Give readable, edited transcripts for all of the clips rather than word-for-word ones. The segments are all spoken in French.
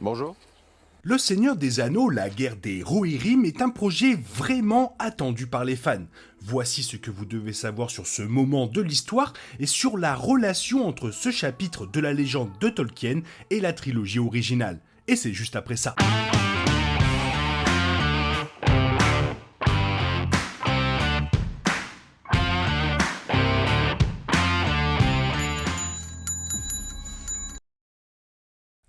Bonjour. Le Seigneur des Anneaux, la guerre des Rohirrim est un projet vraiment attendu par les fans. Voici ce que vous devez savoir sur ce moment de l'histoire et sur la relation entre ce chapitre de la légende de Tolkien et la trilogie originale. Et c'est juste après ça.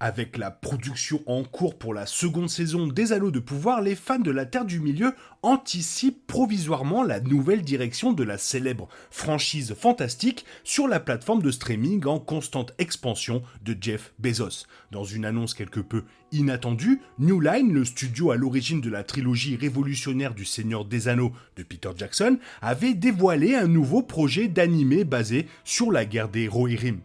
Avec la production en cours pour la seconde saison des Anneaux de Pouvoir, les fans de la Terre du Milieu anticipent provisoirement la nouvelle direction de la célèbre franchise fantastique sur la plateforme de streaming en constante expansion de Jeff Bezos. Dans une annonce quelque peu inattendue, New Line, le studio à l'origine de la trilogie révolutionnaire du Seigneur des Anneaux de Peter Jackson, avait dévoilé un nouveau projet d'animé basé sur la guerre des Rohirrim.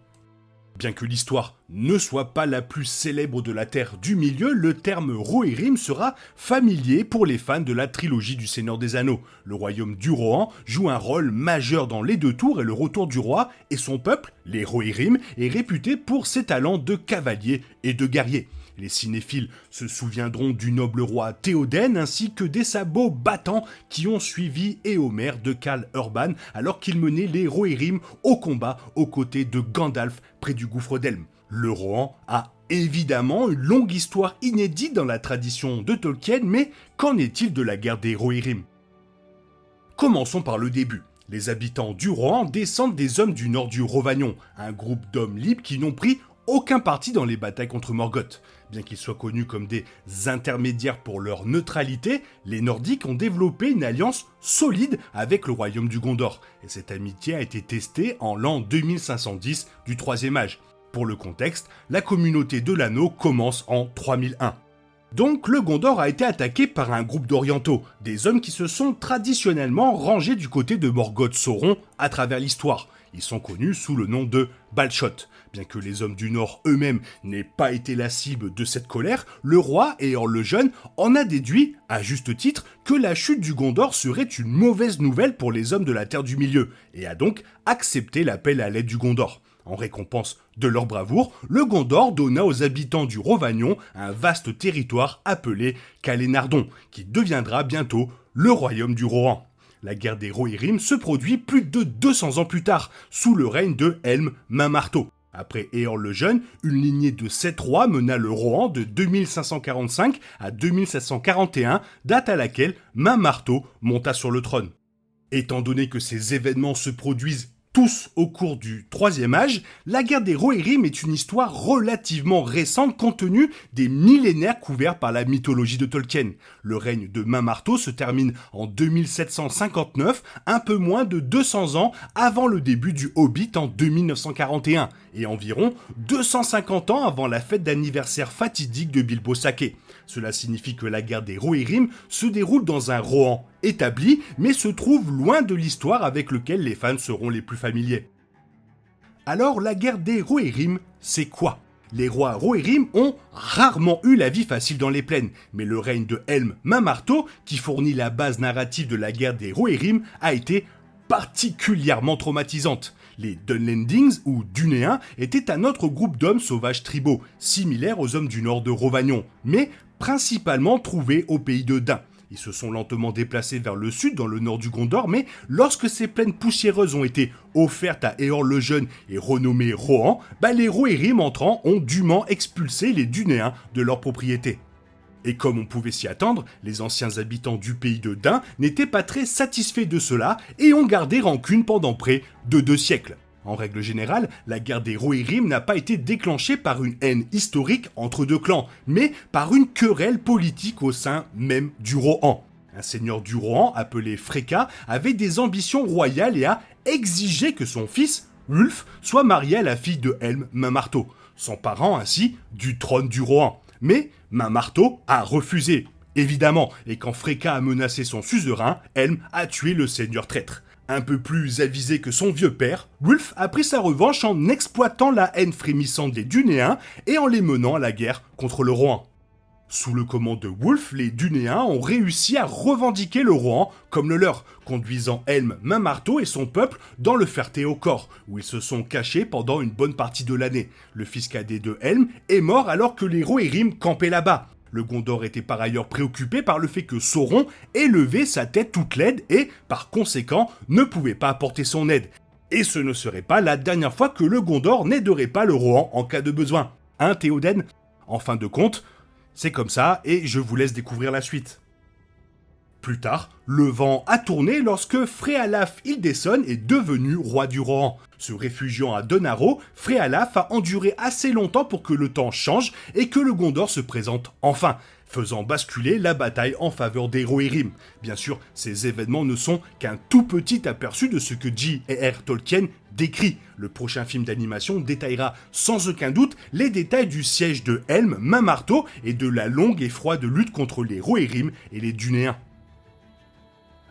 Bien que l'histoire ne soit pas la plus célèbre de la Terre du Milieu, le terme Rohirrim sera familier pour les fans de la trilogie du Seigneur des Anneaux. Le royaume du Rohan joue un rôle majeur dans les deux tours et le retour du roi et son peuple, les Rohirrim, est réputé pour ses talents de cavalier et de guerrier. Les cinéphiles se souviendront du noble roi Théoden ainsi que des sabots battants qui ont suivi Éomer de Karl Urban alors qu'il menait les Rohirrim au combat aux côtés de Gandalf près du gouffre d'Helm. Le Rohan a évidemment une longue histoire inédite dans la tradition de Tolkien, mais qu'en est-il de la guerre des Rohirrim ? Commençons par le début. Les habitants du Rohan descendent des hommes du nord du Rhovanion, un groupe d'hommes libres qui n'ont pris aucun parti dans les batailles contre Morgoth. Bien qu'ils soient connus comme des intermédiaires pour leur neutralité, les Nordiques ont développé une alliance solide avec le royaume du Gondor, et cette amitié a été testée en l'an 2510 du Troisième Âge. Pour le contexte, la communauté de l'anneau commence en 3001. Donc le Gondor a été attaqué par un groupe d'orientaux, des hommes qui se sont traditionnellement rangés du côté de Morgoth Sauron à travers l'histoire. Ils sont connus sous le nom de Balshot. Bien que les hommes du Nord eux-mêmes n'aient pas été la cible de cette colère, le roi, Éorl le Jeune, en a déduit, à juste titre, que la chute du Gondor serait une mauvaise nouvelle pour les hommes de la Terre du Milieu, et a donc accepté l'appel à l'aide du Gondor. En récompense de leur bravoure, le Gondor donna aux habitants du Rhovanion un vaste territoire appelé Calénardon, qui deviendra bientôt le royaume du Rohan. La guerre des Rohirrim se produit plus de 200 ans plus tard, sous le règne de Helm Main-Marteau. Après Éorl le Jeune, une lignée de 7 rois mena le Rohan de 2545 à 2741, date à laquelle Main-Marteau monta sur le trône. Étant donné que ces événements se produisent tous au cours du Troisième Âge, la guerre des Rohirrim est une histoire relativement récente compte tenu des millénaires couverts par la mythologie de Tolkien. Le règne de Main-Marteau se termine en 2759, un peu moins de 200 ans avant le début du Hobbit en 2941, et environ 250 ans avant la fête d'anniversaire fatidique de Bilbo Sacqué. Cela signifie que la guerre des Rohirrim se déroule dans un Rohan établi, mais se trouve loin de l'histoire avec lequel les fans seront les plus familiers. Alors, la guerre des Rohirrim, c'est quoi ? Les rois Rohirrim ont rarement eu la vie facile dans les plaines, mais le règne de Helm Main-Marteau, qui fournit la base narrative de la guerre des Rohirrim, a été particulièrement traumatisante. Les Dunlendings, ou Dunéens, étaient un autre groupe d'hommes sauvages tribaux, similaires aux hommes du nord de Rhovanion, mais principalement trouvés au pays de Dain. Ils se sont lentement déplacés vers le sud, dans le nord du Gondor, mais lorsque ces plaines poussiéreuses ont été offertes à Éorl le Jeune et renommées Rohan, les Rohirrim entrants ont dûment expulsé les Dunéens de leur propriété. Et comme on pouvait s'y attendre, les anciens habitants du pays de Dain n'étaient pas très satisfaits de cela et ont gardé rancune pendant près de 2 siècles. En règle générale, la guerre des Rohirrim n'a pas été déclenchée par une haine historique entre deux clans, mais par une querelle politique au sein même du Rohan. Un seigneur du Rohan, appelé Freka, avait des ambitions royales et a exigé que son fils, Wulf, soit marié à la fille de Helm Main-Marteau, s'emparant ainsi du trône du Rohan. Mais Main-Marteau a refusé, évidemment, et quand Freka a menacé son suzerain, Helm a tué le seigneur traître. Un peu plus avisé que son vieux père, Wulf a pris sa revanche en exploitant la haine frémissante des Dunéens et en les menant à la guerre contre le Rohan. Sous le commande de Wulf, les Dunéens ont réussi à revendiquer le Rohan comme le leur, conduisant Helm, Main-Marteau et son peuple dans le Ferté-au-Corps, où ils se sont cachés pendant une bonne partie de l'année. Le fils cadet de Helm est mort alors que les Rohirrim campaient là-bas. Le Gondor était par ailleurs préoccupé par le fait que Sauron élevait sa tête toute laide et, par conséquent, ne pouvait pas apporter son aide. Et ce ne serait pas la dernière fois que le Gondor n'aiderait pas le Rohan en cas de besoin. Hein, Théoden ? En fin de compte, c'est comme ça et je vous laisse découvrir la suite. Plus tard, le vent a tourné lorsque Fréalaf Hildesson est devenu roi du Rohan. Se réfugiant à Donaro, Fréalaf a enduré assez longtemps pour que le temps change et que le Gondor se présente enfin, faisant basculer la bataille en faveur des Rohirrim. Bien sûr, ces événements ne sont qu'un tout petit aperçu de ce que J.R.R. Tolkien décrit. Le prochain film d'animation détaillera sans aucun doute les détails du siège de Helm, Main-Marteau et de la longue et froide lutte contre les Rohirrim et les Dunéens.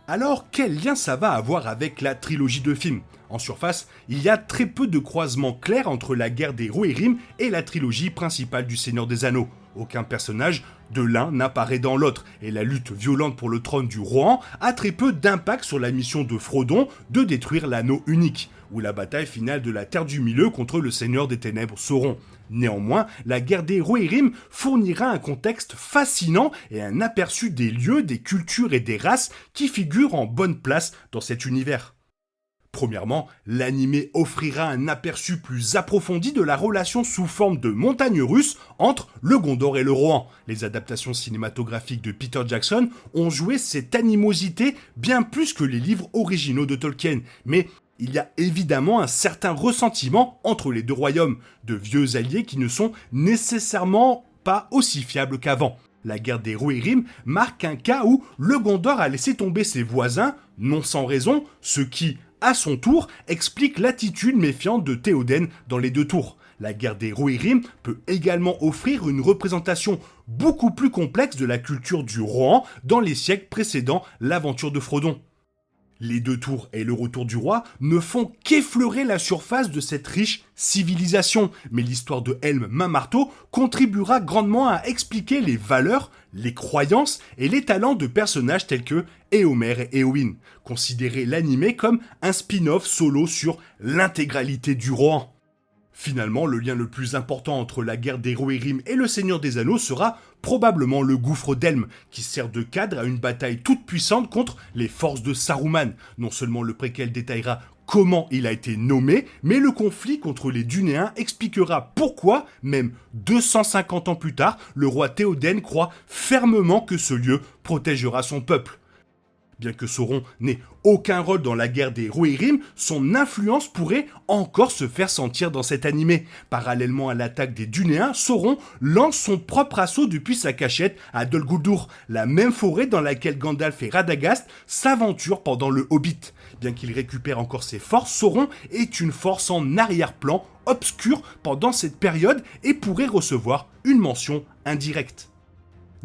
Alors, quel lien ça va avoir avec la trilogie de films ? En surface, il y a très peu de croisements clairs entre la guerre des Rohirrim et la trilogie principale du Seigneur des Anneaux. Aucun personnage de l'un n'apparaît dans l'autre, et la lutte violente pour le trône du Rohan a très peu d'impact sur la mission de Frodon de détruire l'anneau unique, ou la bataille finale de la Terre du Milieu contre le Seigneur des Ténèbres Sauron. Néanmoins, la guerre des Rohirrim fournira un contexte fascinant et un aperçu des lieux, des cultures et des races qui figurent en bonne place dans cet univers. Premièrement, l'animé offrira un aperçu plus approfondi de la relation sous forme de montagne russe entre le Gondor et le Rohan. Les adaptations cinématographiques de Peter Jackson ont joué cette animosité bien plus que les livres originaux de Tolkien, mais il y a évidemment un certain ressentiment entre les deux royaumes, de vieux alliés qui ne sont nécessairement pas aussi fiables qu'avant. La guerre des Rohirrim marque un cas où le Gondor a laissé tomber ses voisins, non sans raison, ce qui, à son tour, explique l'attitude méfiante de Théoden dans les deux tours. La guerre des Rohirrim peut également offrir une représentation beaucoup plus complexe de la culture du Rohan dans les siècles précédant l'aventure de Frodon. Les deux tours et le retour du roi ne font qu'effleurer la surface de cette riche civilisation, mais l'histoire de Helm Main-Marteau contribuera grandement à expliquer les valeurs, les croyances et les talents de personnages tels que Éomer et Éowyn. Considérez l'animé comme un spin-off solo sur l'intégralité du Rohan. Finalement, le lien le plus important entre la guerre des Rohirrim et le Seigneur des Anneaux sera probablement le gouffre d'Helm, qui sert de cadre à une bataille toute puissante contre les forces de Saruman. Non seulement le préquel détaillera comment il a été nommé, mais le conflit contre les Dunéens expliquera pourquoi, même 250 ans plus tard, le roi Théoden croit fermement que ce lieu protégera son peuple. Bien que Sauron n'ait aucun rôle dans la guerre des Rohirrim, son influence pourrait encore se faire sentir dans cet animé. Parallèlement à l'attaque des Dunéens, Sauron lance son propre assaut depuis sa cachette à Dol Guldur, la même forêt dans laquelle Gandalf et Radagast s'aventurent pendant le Hobbit. Bien qu'il récupère encore ses forces, Sauron est une force en arrière-plan, obscure pendant cette période et pourrait recevoir une mention indirecte.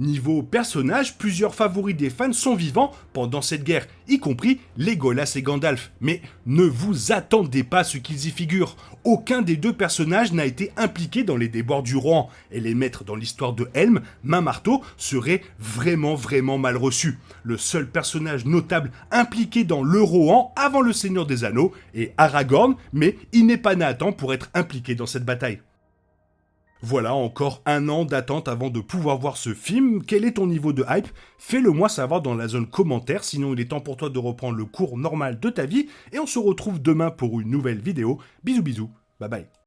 Niveau personnage, plusieurs favoris des fans sont vivants pendant cette guerre, y compris Legolas et Gandalf. Mais ne vous attendez pas à ce qu'ils y figurent. Aucun des deux personnages n'a été impliqué dans les déboires du Rohan, et les mettre dans l'histoire de Helm, Main-Marteau, serait vraiment mal reçu. Le seul personnage notable impliqué dans le Rohan avant le Seigneur des Anneaux est Aragorn, mais il n'est pas né à temps pour être impliqué dans cette bataille. Voilà, encore un an d'attente avant de pouvoir voir ce film. Quel est ton niveau de hype ? Fais-le moi savoir dans la zone commentaire, sinon il est temps pour toi de reprendre le cours normal de ta vie, et on se retrouve demain pour une nouvelle vidéo. Bisous, bye bye.